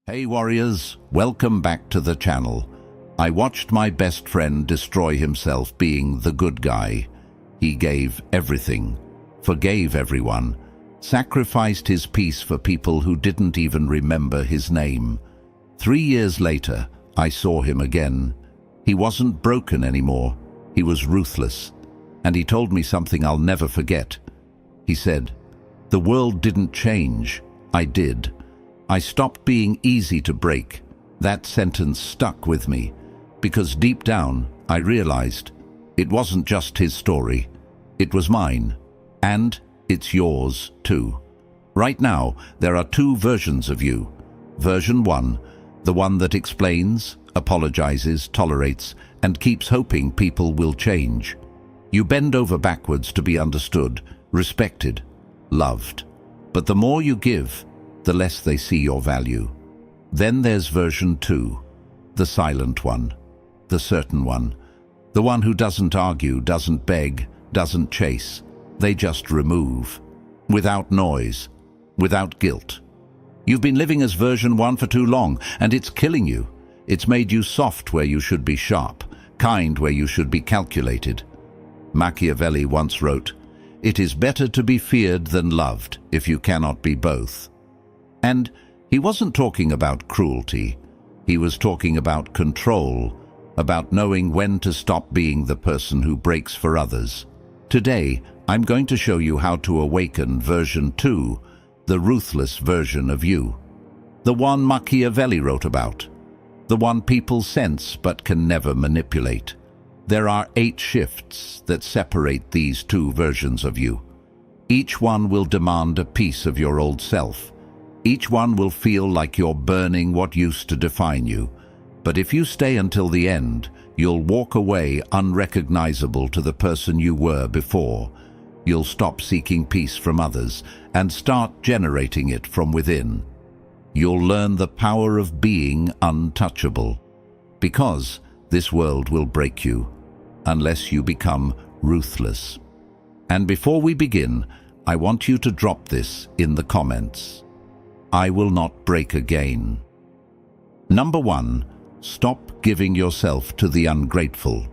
Hey warriors, welcome back to the channel. I watched my best friend destroy himself being the good guy. He gave everything, forgave everyone, sacrificed his peace for people who didn't even remember his name. 3 years later, I saw him again. He wasn't broken anymore. He was ruthless. And he told me something I'll never forget. He said, "The world didn't change. I did. I stopped being easy to break." That sentence stuck with me, because deep down I realized it wasn't just his story, it was mine, and it's yours too. Right now, there are 2 versions of you. Version 1, the one that explains, apologizes, tolerates, and keeps hoping people will change. You bend over backwards to be understood, respected, loved. But the more you give, the less they see your value. Then there's version 2, the silent one, the certain one, the one who doesn't argue, doesn't beg, doesn't chase. They just remove, without noise, without guilt. You've been living as version 1 for too long, and it's killing you. It's made you soft where you should be sharp, kind where you should be calculated. Machiavelli once wrote, "It is better to be feared than loved if you cannot be both." And he wasn't talking about cruelty. He was talking about control, about knowing when to stop being the person who breaks for others. Today, I'm going to show you how to awaken version 2, the ruthless version of you. The one Machiavelli wrote about. The one people sense but can never manipulate. There are 8 shifts that separate these 2 versions of you. Each one will demand a piece of your old self. Each one will feel like you're burning what used to define you. But if you stay until the end, you'll walk away unrecognizable to the person you were before. You'll stop seeking peace from others and start generating it from within. You'll learn the power of being untouchable. Because this world will break you unless you become ruthless. And before we begin, I want you to drop this in the comments. I will not break again. Number 1, stop giving yourself to the ungrateful.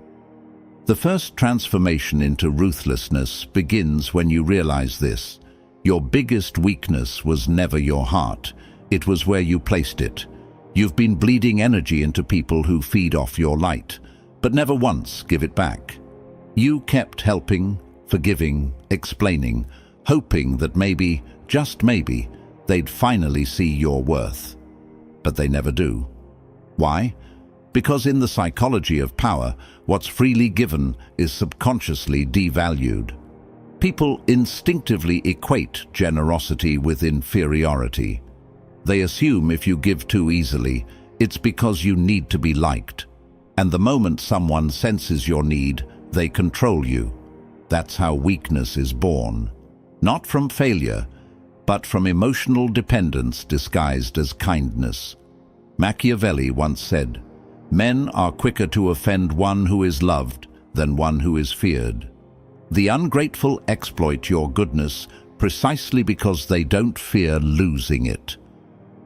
The first transformation into ruthlessness begins when you realize this. Your biggest weakness was never your heart. It was where you placed it. You've been bleeding energy into people who feed off your light, but never once give it back. You kept helping, forgiving, explaining, hoping that maybe, just maybe, they'd finally see your worth. But they never do. Why? Because in the psychology of power, what's freely given is subconsciously devalued. People instinctively equate generosity with inferiority. They assume if you give too easily, it's because you need to be liked. And the moment someone senses your need, they control you. That's how weakness is born. Not from failure, but from emotional dependence disguised as kindness. Machiavelli once said, "Men are quicker to offend one who is loved than one who is feared." The ungrateful exploit your goodness precisely because they don't fear losing it.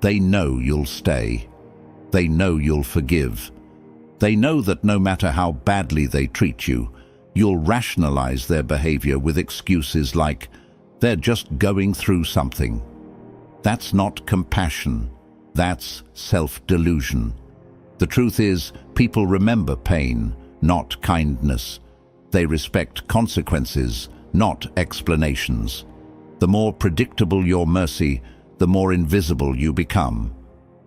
They know you'll stay. They know you'll forgive. They know that no matter how badly they treat you, you'll rationalize their behavior with excuses like, "They're just going through something." That's not compassion. That's self-delusion. The truth is, people remember pain, not kindness. They respect consequences, not explanations. The more predictable your mercy, the more invisible you become.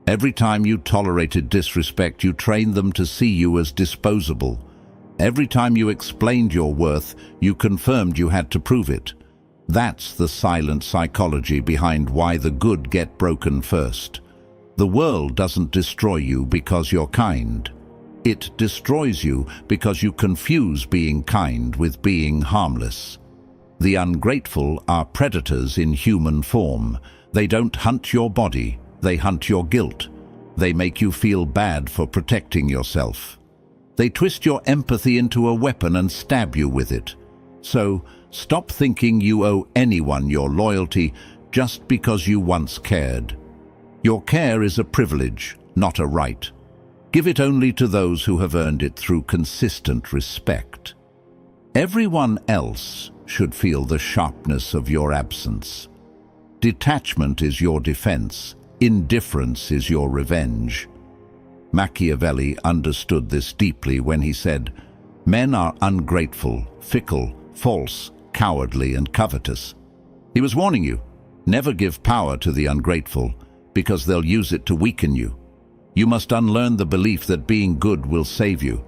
Every time you tolerated disrespect, you trained them to see you as disposable. Every time you explained your worth, you confirmed you had to prove it. That's the silent psychology behind why the good get broken first. The world doesn't destroy you because you're kind. It destroys you because you confuse being kind with being harmless. The ungrateful are predators in human form. They don't hunt your body, they hunt your guilt. They make you feel bad for protecting yourself. They twist your empathy into a weapon and stab you with it. So, stop thinking you owe anyone your loyalty just because you once cared. Your care is a privilege, not a right. Give it only to those who have earned it through consistent respect. Everyone else should feel the sharpness of your absence. Detachment is your defense. Indifference is your revenge. Machiavelli understood this deeply when he said, "Men are ungrateful, fickle, false, cowardly, and covetous." He was warning you, never give power to the ungrateful, because they'll use it to weaken you. You must unlearn the belief that being good will save you.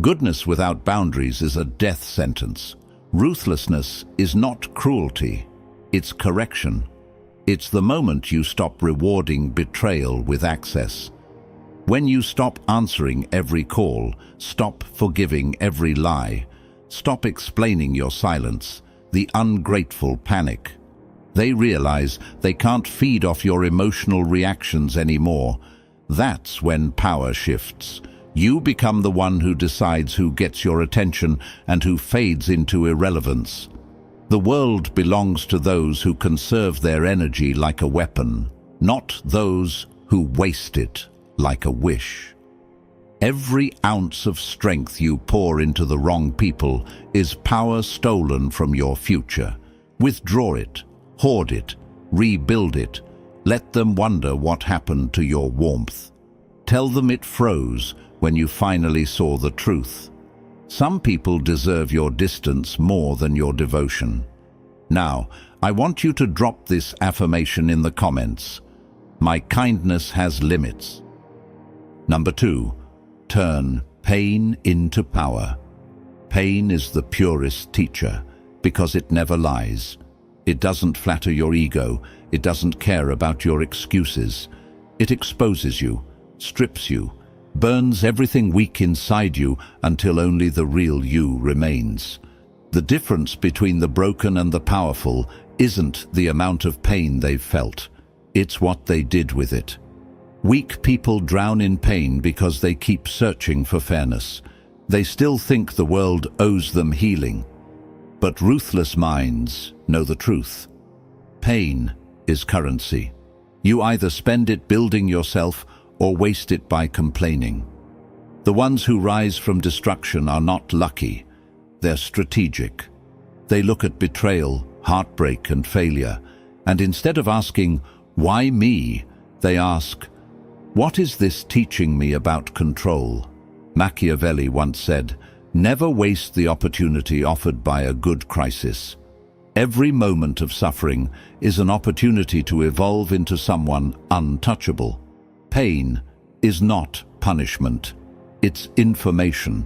Goodness without boundaries is a death sentence. Ruthlessness is not cruelty, it's correction. It's the moment you stop rewarding betrayal with access. When you stop answering every call, stop forgiving every lie, stop explaining your silence, the ungrateful panic. They realize they can't feed off your emotional reactions anymore. That's when power shifts. You become the one who decides who gets your attention and who fades into irrelevance. The world belongs to those who conserve their energy like a weapon, not those who waste it like a wish. Every ounce of strength you pour into the wrong people is power stolen from your future. Withdraw it, hoard it, rebuild it. Let them wonder what happened to your warmth. Tell them it froze when you finally saw the truth. Some people deserve your distance more than your devotion. Now, I want you to drop this affirmation in the comments. My kindness has limits. Number 2, turn pain into power. Pain is the purest teacher because it never lies. It doesn't flatter your ego. It doesn't care about your excuses. It exposes you, strips you, burns everything weak inside you until only the real you remains. The difference between the broken and the powerful isn't the amount of pain they've felt. It's what they did with it. Weak people drown in pain because they keep searching for fairness. They still think the world owes them healing. But ruthless minds know the truth. Pain is currency. You either spend it building yourself or waste it by complaining. The ones who rise from destruction are not lucky. They're strategic. They look at betrayal, heartbreak, and failure, and instead of asking, "Why me?" they ask, "What is this teaching me about control?" Machiavelli once said, "Never waste the opportunity offered by a good crisis." Every moment of suffering is an opportunity to evolve into someone untouchable. Pain is not punishment. It's information.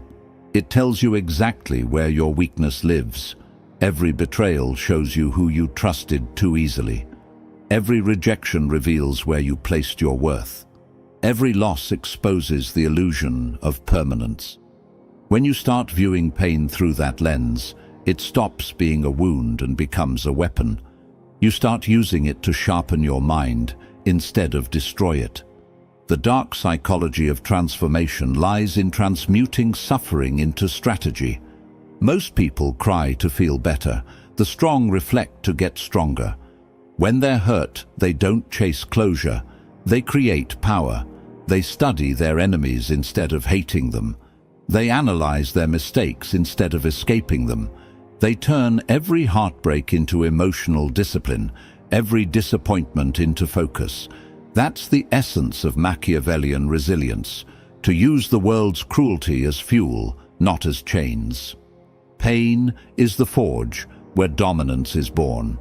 It tells you exactly where your weakness lives. Every betrayal shows you who you trusted too easily. Every rejection reveals where you placed your worth. Every loss exposes the illusion of permanence. When you start viewing pain through that lens, it stops being a wound and becomes a weapon. You start using it to sharpen your mind instead of destroy it. The dark psychology of transformation lies in transmuting suffering into strategy. Most people cry to feel better. The strong reflect to get stronger. When they're hurt, they don't chase closure. They create power. They study their enemies instead of hating them. They analyze their mistakes instead of escaping them. They turn every heartbreak into emotional discipline, every disappointment into focus. That's the essence of Machiavellian resilience, to use the world's cruelty as fuel, not as chains. Pain is the forge where dominance is born.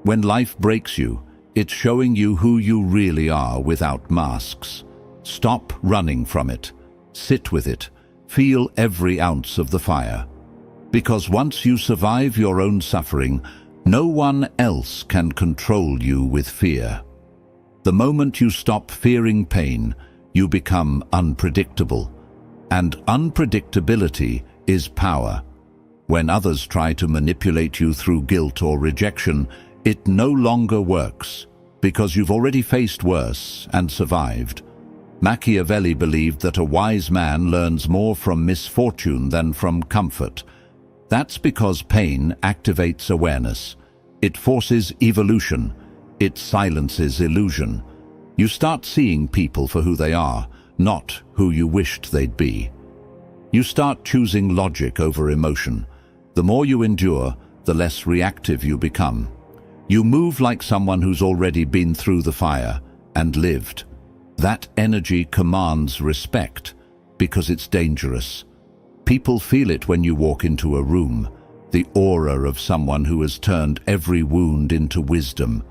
When life breaks you, it's showing you who you really are without masks. Stop running from it. Sit with it. Feel every ounce of the fire. Because once you survive your own suffering, no one else can control you with fear. The moment you stop fearing pain, you become unpredictable. And unpredictability is power. When others try to manipulate you through guilt or rejection, it no longer works, because you've already faced worse and survived. Machiavelli believed that a wise man learns more from misfortune than from comfort. That's because pain activates awareness. It forces evolution. It silences illusion. You start seeing people for who they are, not who you wished they'd be. You start choosing logic over emotion. The more you endure, the less reactive you become. You move like someone who's already been through the fire and lived. That energy commands respect because it's dangerous. People feel it when you walk into a room, the aura of someone who has turned every wound into wisdom.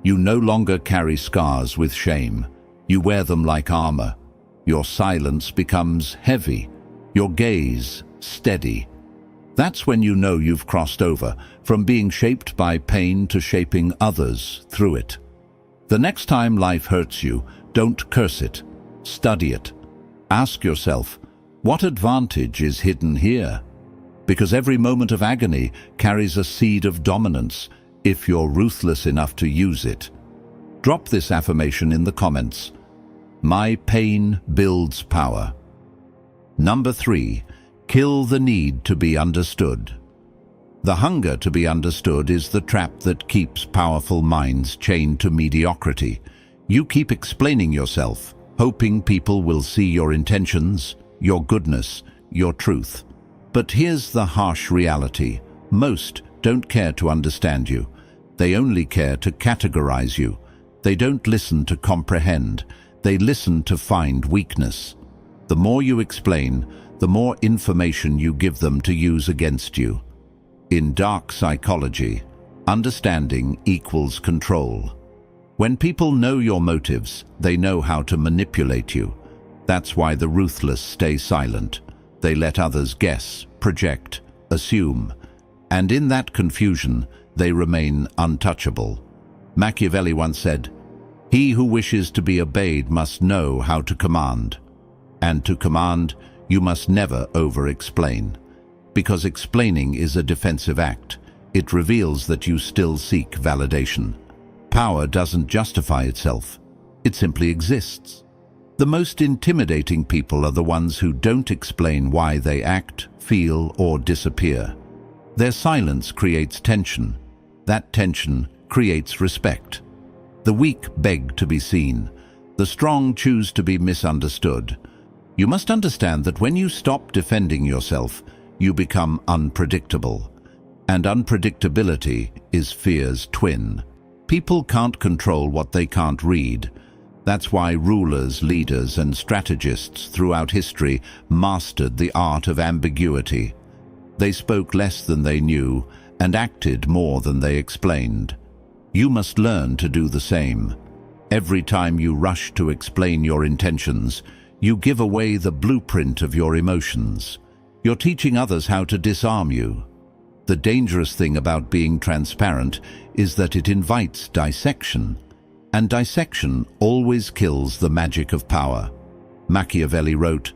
You no longer carry scars with shame. You wear them like armor. Your silence becomes heavy, your gaze steady. That's when you know you've crossed over, from being shaped by pain to shaping others through it. The next time life hurts you, don't curse it. Study it. Ask yourself, what advantage is hidden here? Because every moment of agony carries a seed of dominance, if you're ruthless enough to use it. Drop this affirmation in the comments. My pain builds power. Number 3. Kill the need to be understood. The hunger to be understood is the trap that keeps powerful minds chained to mediocrity. You keep explaining yourself, hoping people will see your intentions, your goodness, your truth. But here's the harsh reality. Most don't care to understand you. They only care to categorize you. They don't listen to comprehend. They listen to find weakness. The more you explain, the more information you give them to use against you. In dark psychology, understanding equals control. When people know your motives, they know how to manipulate you. That's why the ruthless stay silent. They let others guess, project, assume. And in that confusion, they remain untouchable. Machiavelli once said, "He who wishes to be obeyed must know how to command. And to command, you must never over-explain. Because explaining is a defensive act. It reveals that you still seek validation. Power doesn't justify itself. It simply exists. The most intimidating people are the ones who don't explain why they act, feel, or disappear. Their silence creates tension. That tension creates respect. The weak beg to be seen. The strong choose to be misunderstood. You must understand that when you stop defending yourself, you become unpredictable. And unpredictability is fear's twin. People can't control what they can't read. That's why rulers, leaders, and strategists throughout history mastered the art of ambiguity. They spoke less than they knew and acted more than they explained. You must learn to do the same. Every time you rush to explain your intentions, you give away the blueprint of your emotions. You're teaching others how to disarm you. The dangerous thing about being transparent is that it invites dissection. And dissection always kills the magic of power. Machiavelli wrote,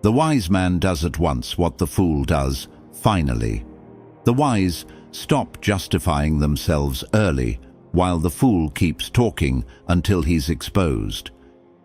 "The wise man does at once what the fool does, finally." The wise stop justifying themselves early, while the fool keeps talking until he's exposed.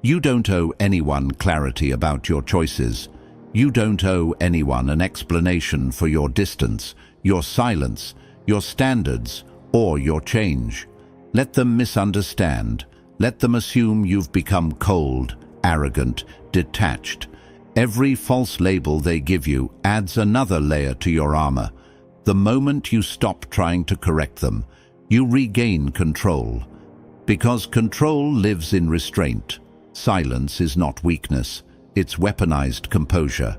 You don't owe anyone clarity about your choices. You don't owe anyone an explanation for your distance, your silence, your standards, or your change. Let them misunderstand. Let them assume you've become cold, arrogant, detached. Every false label they give you adds another layer to your armor. The moment you stop trying to correct them, you regain control. Because control lives in restraint. Silence is not weakness, it's weaponized composure.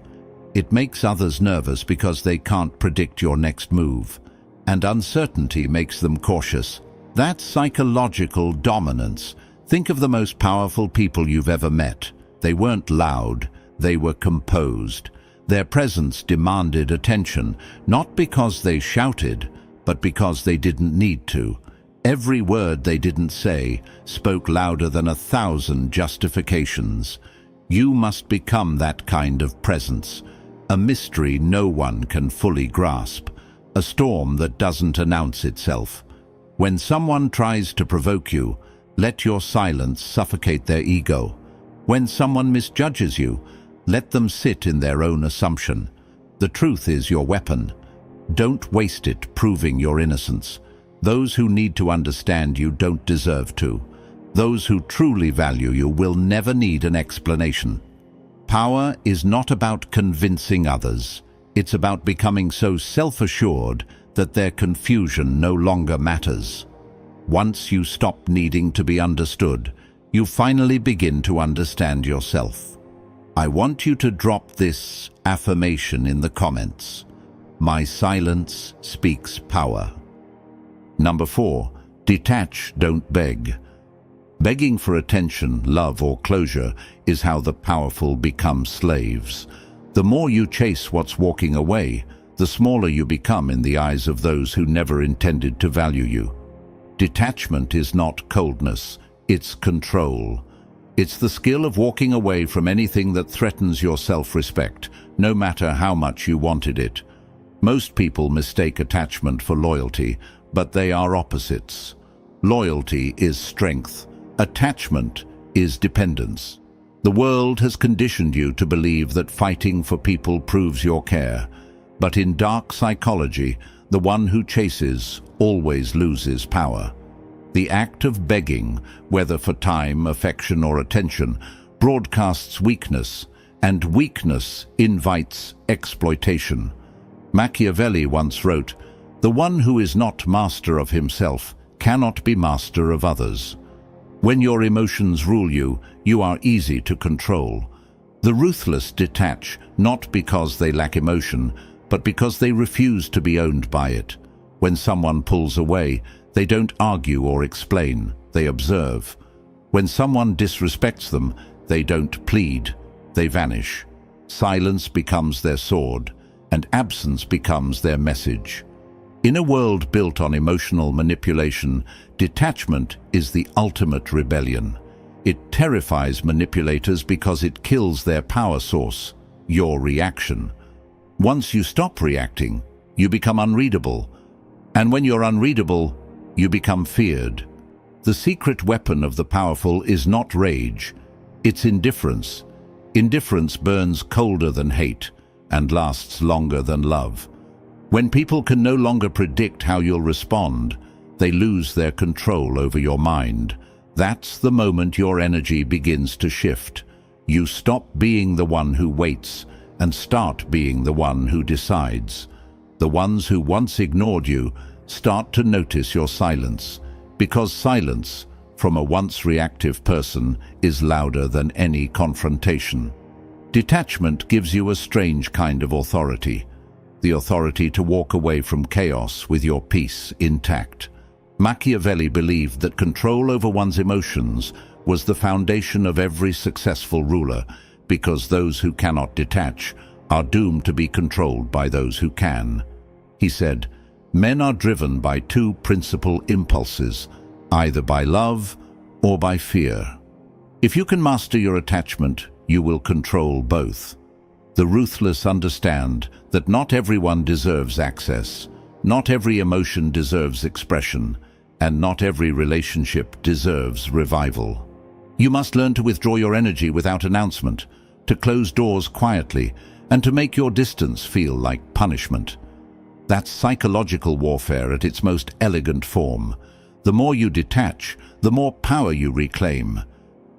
It makes others nervous because they can't predict your next move. And uncertainty makes them cautious. That's psychological dominance. Think of the most powerful people you've ever met. They weren't loud, they were composed. Their presence demanded attention, not because they shouted, but because they didn't need to. Every word they didn't say spoke louder than 1,000 justifications. You must become that kind of presence. A mystery no one can fully grasp. A storm that doesn't announce itself. When someone tries to provoke you, let your silence suffocate their ego. When someone misjudges you, let them sit in their own assumption. The truth is your weapon. Don't waste it proving your innocence. Those who need to understand you don't deserve to. Those who truly value you will never need an explanation. Power is not about convincing others. It's about becoming so self-assured that their confusion no longer matters. Once you stop needing to be understood, you finally begin to understand yourself. I want you to drop this affirmation in the comments. My silence speaks power. Number 4. Detach, don't beg. Begging for attention, love, or closure is how the powerful become slaves. The more you chase what's walking away, the smaller you become in the eyes of those who never intended to value you. Detachment is not coldness, it's control. It's the skill of walking away from anything that threatens your self-respect, no matter how much you wanted it. Most people mistake attachment for loyalty, but they are opposites. Loyalty is strength. Attachment is dependence. The world has conditioned you to believe that fighting for people proves your care. But in dark psychology, the one who chases always loses power. The act of begging, whether for time, affection, or attention, broadcasts weakness, and weakness invites exploitation. Machiavelli once wrote, "The one who is not master of himself cannot be master of others." When your emotions rule you, you are easy to control. The ruthless detach, not because they lack emotion, but because they refuse to be owned by it. When someone pulls away, they don't argue or explain, they observe. When someone disrespects them, they don't plead, they vanish. Silence becomes their sword, and absence becomes their message. In a world built on emotional manipulation, detachment is the ultimate rebellion. It terrifies manipulators because it kills their power source, your reaction. Once you stop reacting, you become unreadable. And when you're unreadable, you become feared. The secret weapon of the powerful is not rage, it's indifference. Indifference burns colder than hate and lasts longer than love. When people can no longer predict how you'll respond, they lose their control over your mind. That's the moment your energy begins to shift. You stop being the one who waits and start being the one who decides. The ones who once ignored you start to notice your silence, because silence, from a once reactive person, is louder than any confrontation. Detachment gives you a strange kind of authority. The authority to walk away from chaos with your peace intact. Machiavelli believed that control over one's emotions was the foundation of every successful ruler, because those who cannot detach are doomed to be controlled by those who can. He said, "Men are driven by two principal impulses, either by love or by fear. If you can master your attachment, you will control both." The ruthless understand that not everyone deserves access, not every emotion deserves expression, and not every relationship deserves revival. You must learn to withdraw your energy without announcement, to close doors quietly, and to make your distance feel like punishment. That's psychological warfare at its most elegant form. The more you detach, the more power you reclaim.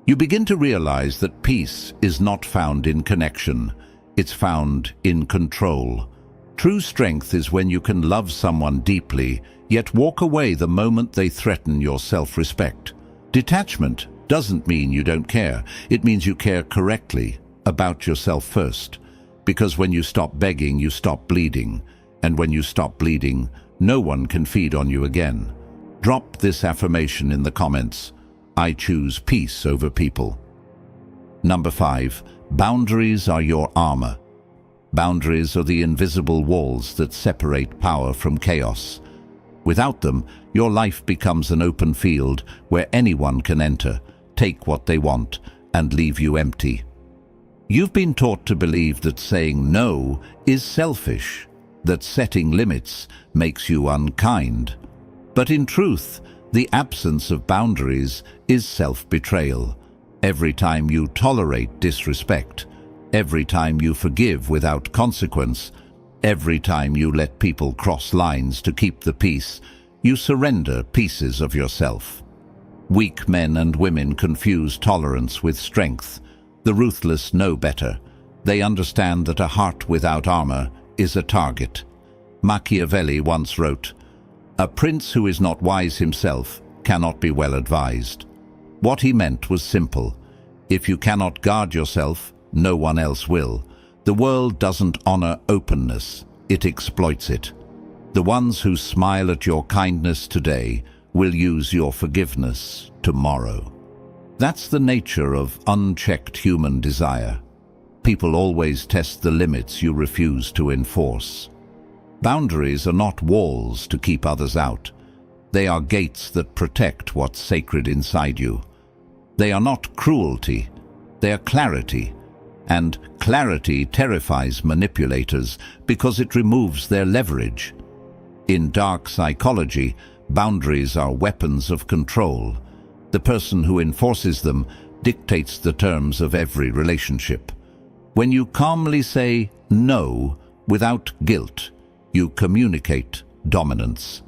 You begin to realize that peace is not found in connection. It's found in control. True strength is when you can love someone deeply, yet walk away the moment they threaten your self-respect. Detachment doesn't mean you don't care. It means you care correctly, about yourself first. Because when you stop begging, you stop bleeding. And when you stop bleeding, no one can feed on you again. Drop this affirmation in the comments. I choose peace over people. Number 5. Boundaries are your armor. Boundaries are the invisible walls that separate power from chaos. Without them, your life becomes an open field where anyone can enter, take what they want, and leave you empty. You've been taught to believe that saying no is selfish, that setting limits makes you unkind. But in truth, the absence of boundaries is self-betrayal. Every time you tolerate disrespect, every time you forgive without consequence, every time you let people cross lines to keep the peace, you surrender pieces of yourself. Weak men and women confuse tolerance with strength. The ruthless know better. They understand that a heart without armor is a target. Machiavelli once wrote, "A prince who is not wise himself cannot be well advised." What he meant was simple. If you cannot guard yourself, no one else will. The world doesn't honor openness, it exploits it. The ones who smile at your kindness today will use your forgiveness tomorrow. That's the nature of unchecked human desire. People always test the limits you refuse to enforce. Boundaries are not walls to keep others out. They are gates that protect what's sacred inside you. They are not cruelty, they are clarity. And clarity terrifies manipulators because it removes their leverage. In dark psychology, boundaries are weapons of control. The person who enforces them dictates the terms of every relationship. When you calmly say no without guilt, you communicate dominance.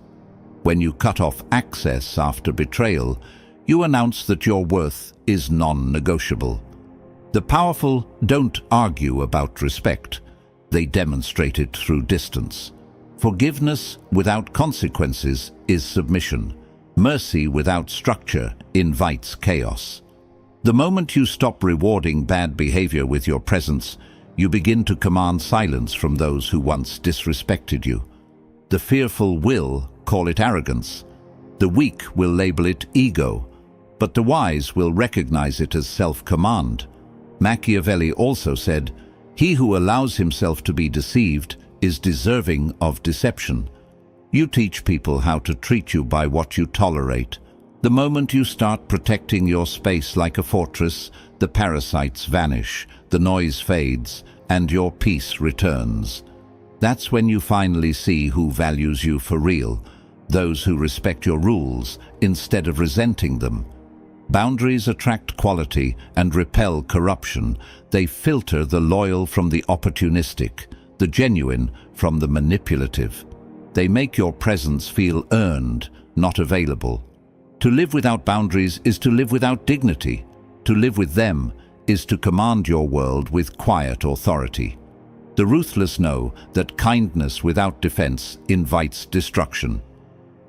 When you cut off access after betrayal, you announce that your worth is non-negotiable. The powerful don't argue about respect. They demonstrate it through distance. Forgiveness without consequences is submission. Mercy without structure invites chaos. The moment you stop rewarding bad behavior with your presence, you begin to command silence from those who once disrespected you. The fearful will call it arrogance. The weak will label it ego, but the wise will recognize it as self-command. Machiavelli also said, "He who allows himself to be deceived is deserving of deception." You teach people how to treat you by what you tolerate. The moment you start protecting your space like a fortress, the parasites vanish, the noise fades, and your peace returns. That's when you finally see who values you for real, those who respect your rules instead of resenting them. Boundaries attract quality and repel corruption. They filter the loyal from the opportunistic, the genuine from the manipulative. They make your presence feel earned, not available. To live without boundaries is to live without dignity. To live with them is to command your world with quiet authority. The ruthless know that kindness without defense invites destruction.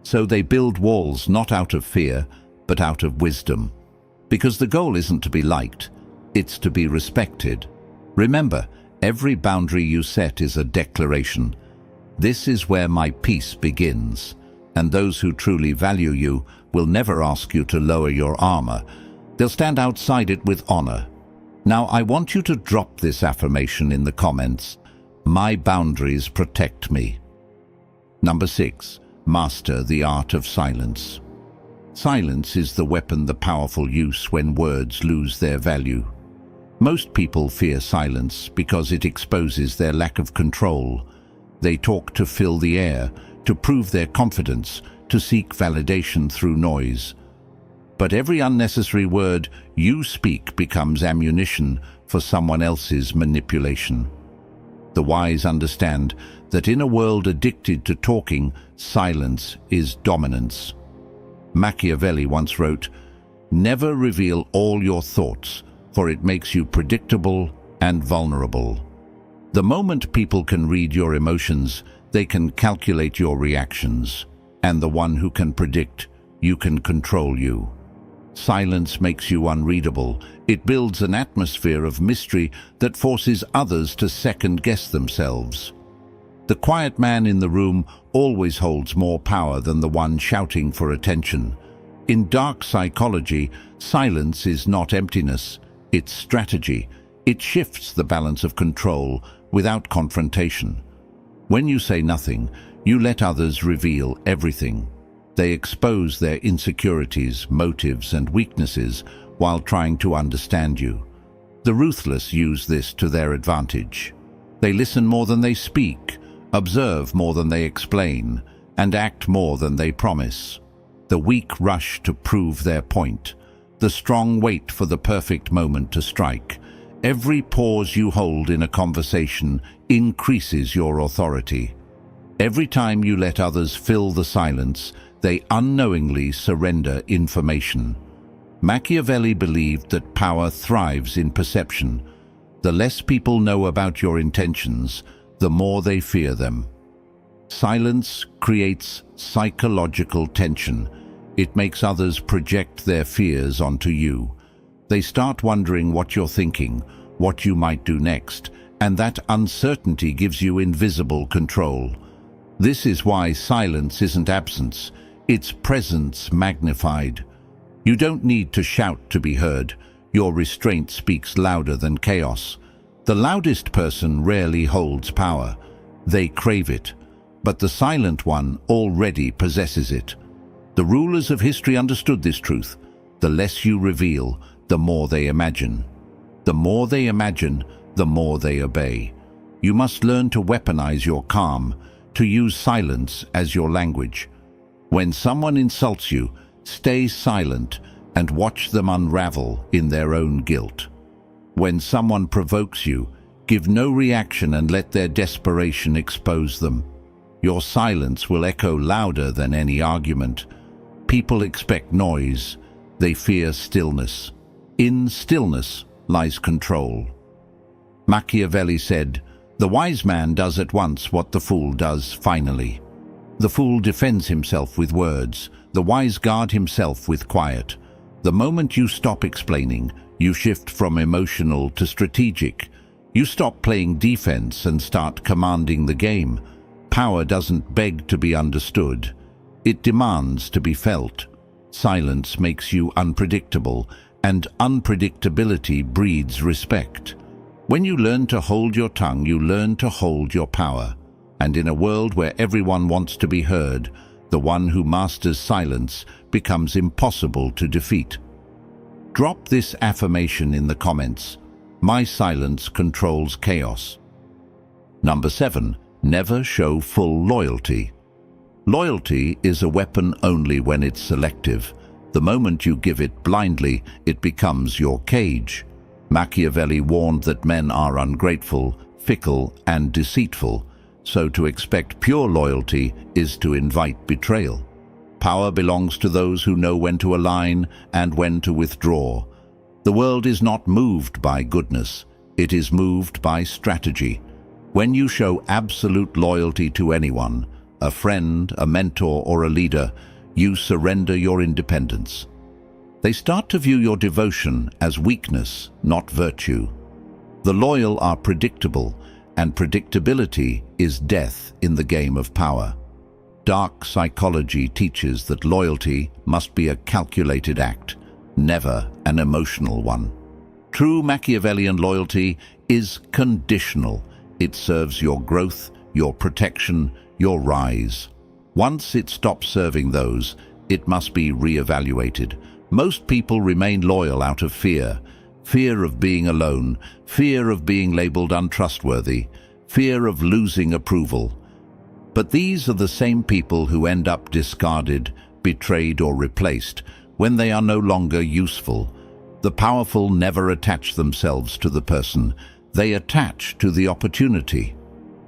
So they build walls not out of fear, but out of wisdom. Because the goal isn't to be liked, it's to be respected. Remember, every boundary you set is a declaration. This is where my peace begins, and those who truly value you will never ask you to lower your armor. They'll stand outside it with honor. Now, I want you to drop this affirmation in the comments. My boundaries protect me. Number 6. Master the art of silence. Silence is the weapon the powerful use when words lose their value. Most people fear silence because it exposes their lack of control. They talk to fill the air, to prove their confidence, to seek validation through noise. But every unnecessary word you speak becomes ammunition for someone else's manipulation. The wise understand that in a world addicted to talking, silence is dominance. Machiavelli once wrote, "Never reveal all your thoughts, for it makes you predictable and vulnerable." The moment people can read your emotions, they can calculate your reactions. And the one who can predict, you can control you. Silence makes you unreadable. It builds an atmosphere of mystery that forces others to second-guess themselves. The quiet man in the room always holds more power than the one shouting for attention. In dark psychology, silence is not emptiness, it's strategy. It shifts the balance of control without confrontation. When you say nothing, you let others reveal everything. They expose their insecurities, motives, and weaknesses while trying to understand you. The ruthless use this to their advantage. They listen more than they speak, observe more than they explain, and act more than they promise. The weak rush to prove their point. The strong wait for the perfect moment to strike. Every pause you hold in a conversation increases your authority. Every time you let others fill the silence, They unknowingly surrender information. Machiavelli believed that power thrives in perception. The less people know about your intentions, the more they fear them. Silence creates psychological tension. It makes others project their fears onto you. They start wondering what you're thinking, what you might do next, and that uncertainty gives you invisible control. This is why silence isn't absence, it's presence magnified. You don't need to shout to be heard. Your restraint speaks louder than chaos. The loudest person rarely holds power. They crave it. But the silent one already possesses it. The rulers of history understood this truth. The less you reveal, the more they imagine. The more they imagine, the more they obey. You must learn to weaponize your calm, to use silence as your language. When someone insults you, stay silent and watch them unravel in their own guilt. When someone provokes you, give no reaction and let their desperation expose them. Your silence will echo louder than any argument. People expect noise. They fear stillness. In stillness lies control. Machiavelli said, "The wise man does at once what the fool does finally." The fool defends himself with words. The wise guard himself with quiet. The moment you stop explaining, you shift from emotional to strategic. You stop playing defense and start commanding the game. Power doesn't beg to be understood. It demands to be felt. Silence makes you unpredictable, and unpredictability breeds respect. When you learn to hold your tongue, you learn to hold your power. And in a world where everyone wants to be heard, the one who masters silence becomes impossible to defeat. Drop this affirmation in the comments. My silence controls chaos. Number 7. Never show full loyalty. Loyalty is a weapon only when it's selective. The moment you give it blindly, it becomes your cage. Machiavelli warned that men are ungrateful, fickle, and deceitful, so to expect pure loyalty is to invite betrayal. Power belongs to those who know when to align and when to withdraw. The world is not moved by goodness, it is moved by strategy. When you show absolute loyalty to anyone, a friend, a mentor, or a leader, you surrender your independence. They start to view your devotion as weakness, not virtue. The loyal are predictable, and predictability is death in the game of power. Dark psychology teaches that loyalty must be a calculated act, never an emotional one. True Machiavellian loyalty is conditional. It serves your growth, your protection, your rise. Once it stops serving those, it must be re-evaluated. Most people remain loyal out of fear. Fear of being alone, fear of being labeled untrustworthy, fear of losing approval. But these are the same people who end up discarded, betrayed, or replaced when they are no longer useful. The powerful never attach themselves to the person. They attach to the opportunity.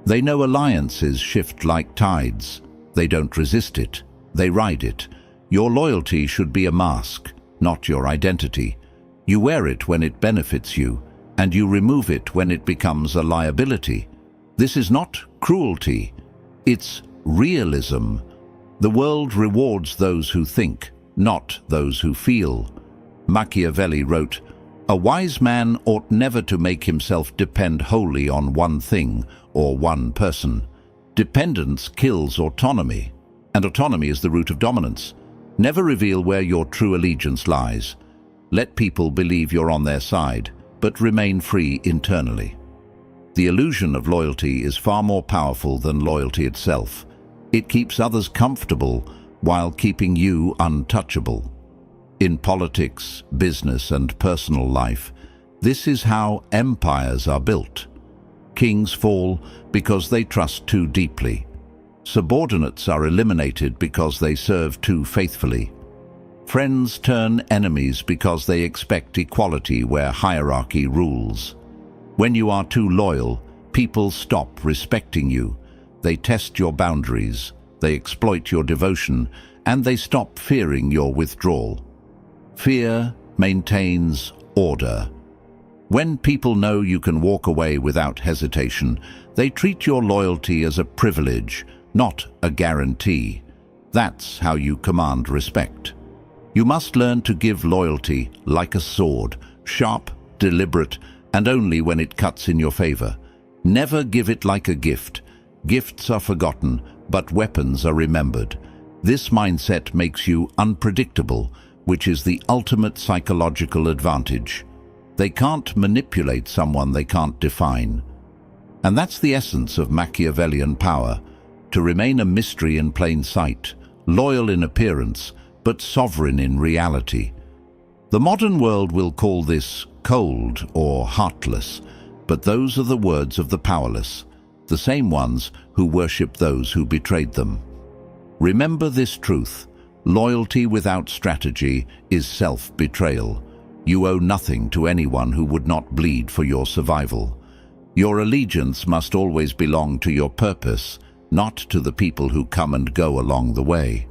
They know alliances shift like tides. They don't resist it. They ride it. Your loyalty should be a mask, not your identity. You wear it when it benefits you, and you remove it when it becomes a liability. This is not cruelty. It's realism. The world rewards those who think, not those who feel. Machiavelli wrote, "A wise man ought never to make himself depend wholly on one thing or one person. Dependence kills autonomy, and autonomy is the root of dominance. Never reveal where your true allegiance lies. Let people believe you're on their side, but remain free internally." The illusion of loyalty is far more powerful than loyalty itself. It keeps others comfortable while keeping you untouchable. In politics, business, and personal life, this is how empires are built. Kings fall because they trust too deeply. Subordinates are eliminated because they serve too faithfully. Friends turn enemies because they expect equality where hierarchy rules. When you are too loyal, people stop respecting you. They test your boundaries. they exploit your devotion, and they stop fearing your withdrawal. Fear maintains order. When people know you can walk away without hesitation, they treat your loyalty as a privilege, not a guarantee. That's how you command respect. You must learn to give loyalty like a sword, sharp, deliberate, and only when it cuts in your favor. Never give it like a gift. Gifts are forgotten, but weapons are remembered. This mindset makes you unpredictable, which is the ultimate psychological advantage. They can't manipulate someone they can't define. And that's the essence of Machiavellian power, to remain a mystery in plain sight, loyal in appearance, but sovereign in reality. The modern world will call this cold or heartless, but those are the words of the powerless, the same ones who worship those who betrayed them. Remember this truth: loyalty without strategy is self-betrayal. You owe nothing to anyone who would not bleed for your survival. Your allegiance must always belong to your purpose, not to the people who come and go along the way.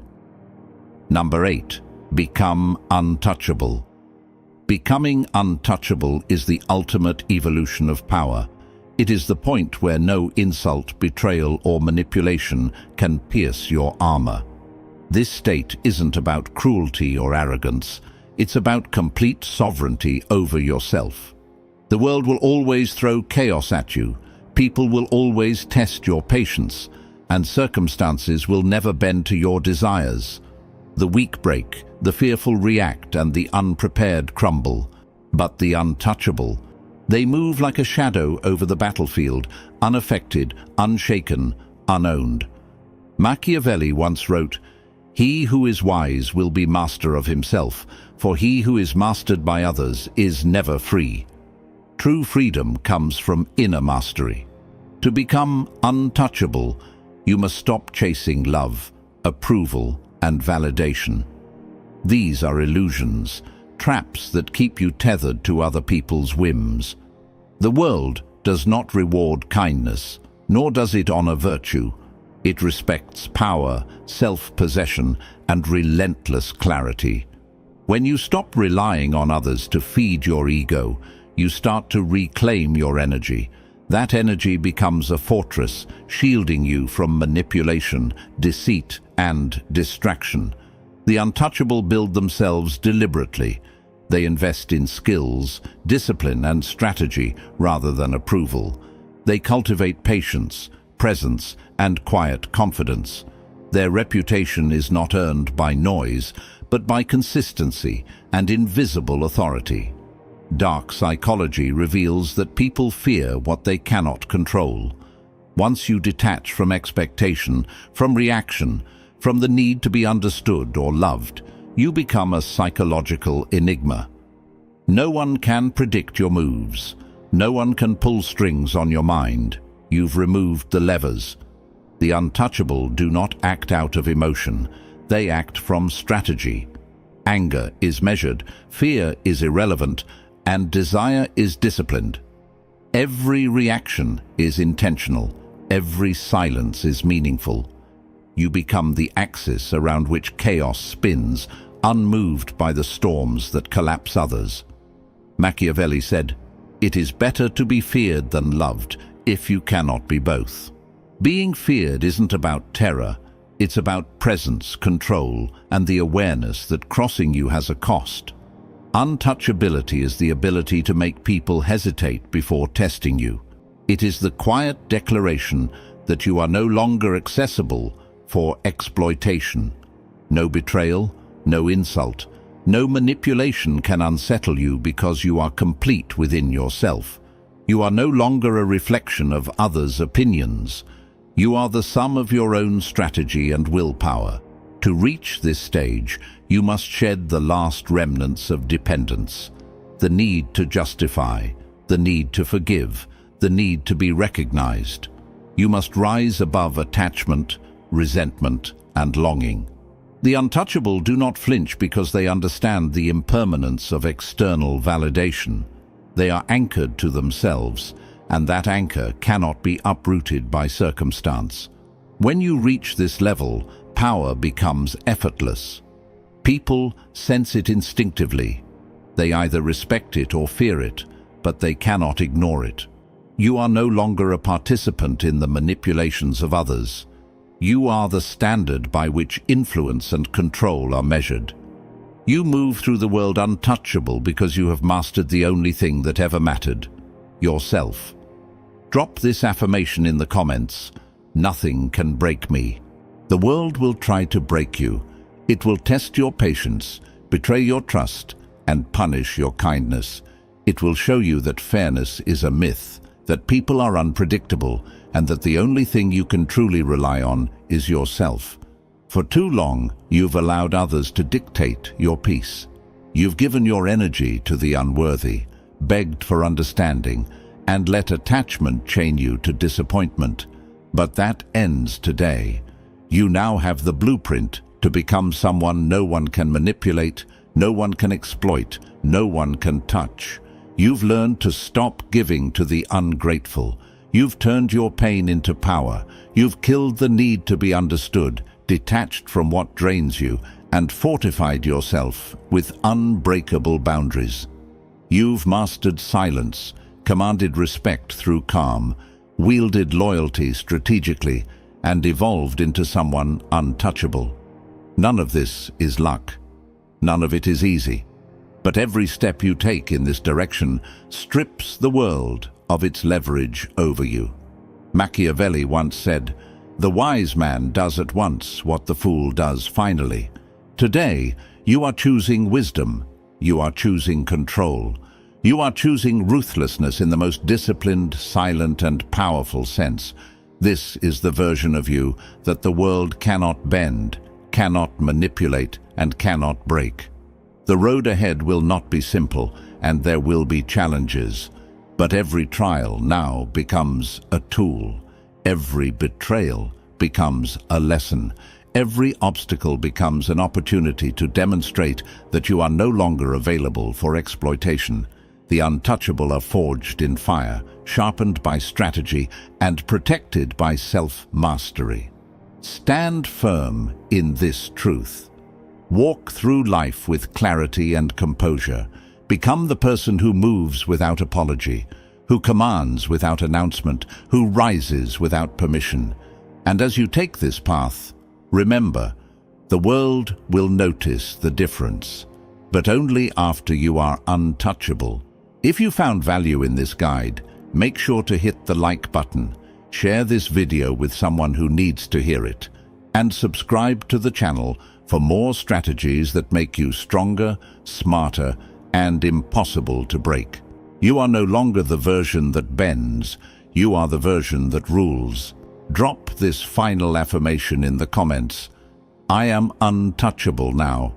Number 8. Become untouchable. Becoming untouchable is the ultimate evolution of power. It is the point where no insult, betrayal, or manipulation can pierce your armor. This state isn't about cruelty or arrogance. It's about complete sovereignty over yourself. The world will always throw chaos at you. People will always test your patience, and circumstances will never bend to your desires. The weak break, the fearful react, and the unprepared crumble. But the untouchable, they move like a shadow over the battlefield, unaffected, unshaken, unowned. Machiavelli once wrote, "He who is wise will be master of himself, for he who is mastered by others is never free." True freedom comes from inner mastery. To become untouchable, you must stop chasing love, approval, and validation. These are illusions, traps that keep you tethered to other people's whims. The world does not reward kindness, nor does it honor virtue. It respects power, self-possession, and relentless clarity. When you stop relying on others to feed your ego, you start to reclaim your energy. That energy becomes a fortress, shielding you from manipulation, deceit, and distraction. The untouchable build themselves deliberately. They invest in skills, discipline, and strategy rather than approval. They cultivate patience, presence, and quiet confidence. Their reputation is not earned by noise, but by consistency and invisible authority. Dark psychology reveals that people fear what they cannot control. Once you detach from expectation, from reaction, from the need to be understood or loved, you become a psychological enigma. No one can predict your moves. No one can pull strings on your mind. You've removed the levers. The untouchable do not act out of emotion. They act from strategy. Anger is measured, fear is irrelevant, and desire is disciplined. Every reaction is intentional. Every silence is meaningful. You become the axis around which chaos spins, unmoved by the storms that collapse others. Machiavelli said, "It is better to be feared than loved, if you cannot be both." Being feared isn't about terror. It's about presence, control, and the awareness that crossing you has a cost. Untouchability is the ability to make people hesitate before testing you. It is the quiet declaration that you are no longer accessible for exploitation. No betrayal, no insult, no manipulation can unsettle you because you are complete within yourself. You are no longer a reflection of others' opinions. You are the sum of your own strategy and willpower. To reach this stage, you must shed the last remnants of dependence. The need to justify, the need to forgive, the need to be recognized. You must rise above attachment, resentment, and longing. The untouchable do not flinch because they understand the impermanence of external validation. They are anchored to themselves, and that anchor cannot be uprooted by circumstance. When you reach this level, power becomes effortless. People sense it instinctively. They either respect it or fear it, but they cannot ignore it. You are no longer a participant in the manipulations of others. You are the standard by which influence and control are measured. You move through the world untouchable because you have mastered the only thing that ever mattered: yourself. Drop this affirmation in the comments: nothing can break me. The world will try to break you. It will test your patience, betray your trust, and punish your kindness. It will show you that fairness is a myth, that people are unpredictable, and that the only thing you can truly rely on is yourself. For too long, you've allowed others to dictate your peace. You've given your energy to the unworthy, begged for understanding, and let attachment chain you to disappointment. But that ends today. You now have the blueprint to become someone no one can manipulate, no one can exploit, no one can touch. You've learned to stop giving to the ungrateful. You've turned your pain into power. You've killed the need to be understood, detached from what drains you, and fortified yourself with unbreakable boundaries. You've mastered silence, commanded respect through calm, wielded loyalty strategically, and evolved into someone untouchable. None of this is luck. None of it is easy. But every step you take in this direction strips the world of its leverage over you. Machiavelli once said, "The wise man does at once what the fool does finally." Today, you are choosing wisdom. You are choosing control. You are choosing ruthlessness in the most disciplined, silent, and powerful sense. This is the version of you that the world cannot bend, cannot manipulate, and cannot break. The road ahead will not be simple, and there will be challenges. But every trial now becomes a tool. Every betrayal becomes a lesson. Every obstacle becomes an opportunity to demonstrate that you are no longer available for exploitation. The untouchable are forged in fire, sharpened by strategy, and protected by self-mastery. Stand firm in this truth. Walk through life with clarity and composure. Become the person who moves without apology, who commands without announcement, who rises without permission. And as you take this path, remember, the world will notice the difference, but only after you are untouchable. If you found value in this guide, make sure to hit the like button, share this video with someone who needs to hear it, and subscribe to the channel for more strategies that make you stronger, smarter, and impossible to break. You are no longer the version that bends, you are the version that rules. Drop this final affirmation in the comments. I am untouchable now.